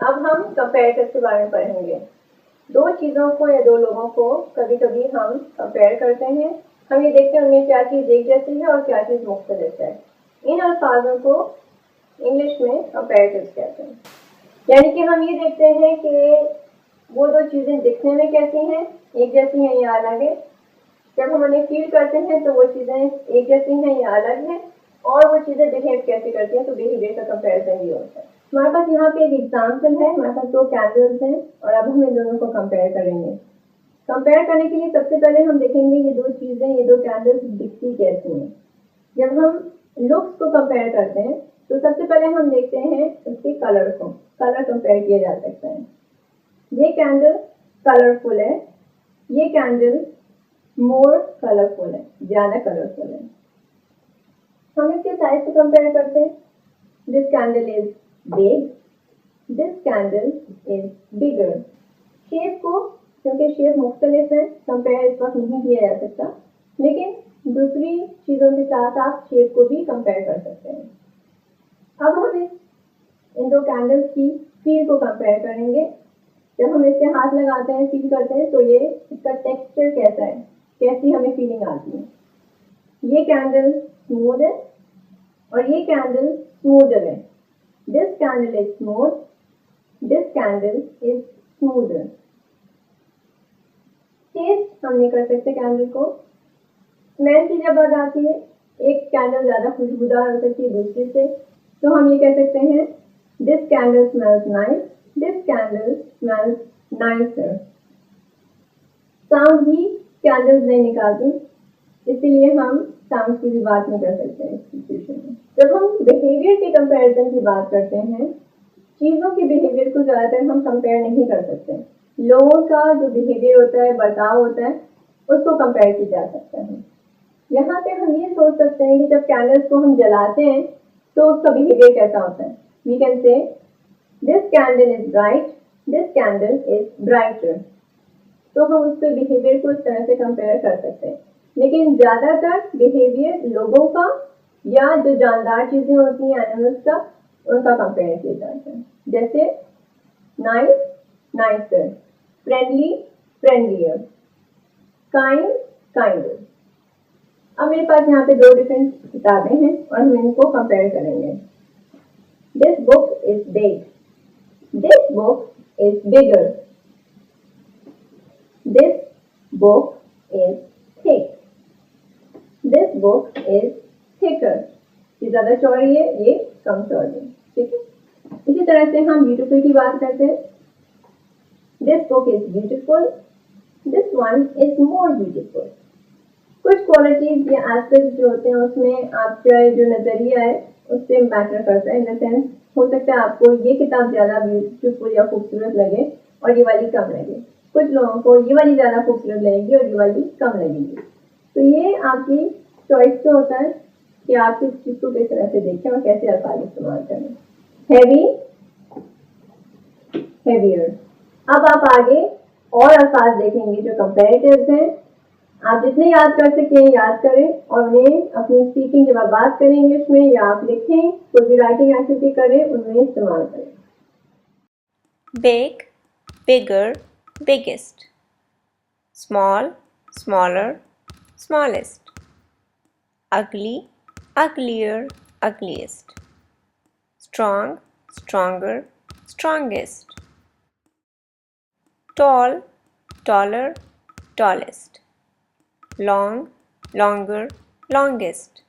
अब हम कंपेरेटिव के बारे में पढ़ेंगे। दो चीज़ों को या दो लोगों को कभी कभी हम कंपेयर करते हैं। हम ये देखते हैं उनमें क्या चीज़ एक जैसी है और क्या चीज़ मुख्तलिफ है। इन अल्फाजों को इंग्लिश में कंपेरेटिव्स कहते हैं। यानी कि हम ये देखते हैं कि वो दो चीज़ें दिखने में कैसी हैं, एक जैसी हैं या अलग है। जब हम उन्हें फील करते हैं तो वो चीज़ें एक जैसी हैं या अलग हैं, और वो चीज़ें बिहेव कैसे करती हैं, तो बिहेवियर का कंपेरिजन भी होता है। हमारे पास यहाँ पे एक एग्जाम्पल है, हमारे पास दो कैंडल्स हैं और अब हम इन दोनों को कंपेयर करेंगे। कंपेयर करने के लिए सबसे पहले हम देखेंगे ये दो चीज़ें, ये दो कैंडल्स दिखती कैसी हैं। जब हम लुक्स को कंपेयर करते हैं तो सबसे पहले हम देखते हैं उसके कलर को। कलर कंपेयर किया जा सकता है। ये कैंडल कलरफुल है, ये कैंडल मोर कलरफुल है, ज़्यादा कलरफुल है। हम इसके साइज को कंपेयर करते हैं। This candle is big, this candle is bigger. Shape को, क्योंकि शेप मुख्तलिफ है, कंपेयर इस वक्त नहीं किया जा सकता, लेकिन दूसरी चीज़ों के साथ आप शेप को भी कंपेयर कर सकते हैं। अब हम इन दो कैंडल्स की फील को कंपेयर करेंगे। जब हम इसके हाथ लगाते हैं, फील करते हैं, तो ये इसका टेक्सचर कैसा है, कैसी हमें फीलिंग आती है। ये कैंडल स्मूथ है और ये कैंडल स्मूदर है। This candle is smooth, this candle is smoother. Test हम नहीं कर सकते कैंडल को। स्मेल की जब बात आती है, एक कैंडल ज़्यादा खुशबूदार हो सकती है दूसरी से, तो हम ये कह सकते हैं this candle smells nice, this candle smells nicer. Sound भी कैंडल्स नहीं निकालती, इसीलिए हम साउंड की भी बात नहीं कर सकते हैं इस सिचुएशन में। जब हम बिहेवियर के कंपैरिजन की बात करते हैं, चीज़ों के बिहेवियर को ज़्यादातर हम कंपेयर नहीं कर सकते। लोगों का जो बिहेवियर होता है, बर्ताव होता है, उसको कंपेयर किया जा सकता है। यहाँ पे हम ये सोच सकते हैं कि जब कैंडल्स को हम जलाते हैं तो उसका बिहेवियर कैसा होता है। We can say this candle is bright, this candle is brighter. तो हम उसके बिहेवियर को इस तरह से कंपेयर कर सकते हैं। लेकिन ज़्यादातर बिहेवियर लोगों का या जो जानदार चीज़ें होती हैं एनिमल्स का, उनका कंपेयर किया जाता है। जैसे nice nicer, friendly friendlier, kind kinder. अब मेरे पास यहाँ पे दो डिफरेंट किताबें हैं और हम इनको कंपेयर करेंगे। This book is big, this book is bigger, this book is thick, this book is thicker. ये ज़्यादा चौड़ी है, ये कम चौड़ी है, ठीक है। इसी तरह से हम ब्यूटीफुल की बात करते हैं। This book is beautiful, this one is more beautiful. कुछ क्वालिटीज या एस्पेक्ट्स जो होते हैं उसमें आपका जो नज़रिया है उससे मैटर करता है। इन द सेंस, हो सकता है आपको ये किताब ज़्यादा ब्यूटीफुल या खूबसूरत लगे और ये वाली कम लगे। कुछ लोगों को ये वाली ज़्यादा खूबसूरत लगेगी और ये वाली कम लगेगी। तो ये आपकी चॉइस से होता है कि आप किस चीज़ को किस तरह से देखें और कैसे अल्फाज इस्तेमाल करें। Heavy, heavier. अब आप आगे और अल्फाज देखेंगे जो कंपेरेटिव्स हैं। आप जितने याद कर सकें याद करें और उन्हें अपनी स्पीकिंग जब आप बात करें इंग्लिश में या आप लिखें, कोई भी राइटिंग एक्टिविटी करें, उनमें इस्तेमाल करें। Big, bigger, biggest. Small, smaller, smallest. Ugly, uglier, ugliest. Strong, stronger, strongest. Tall, taller, tallest. Long, longer, longest.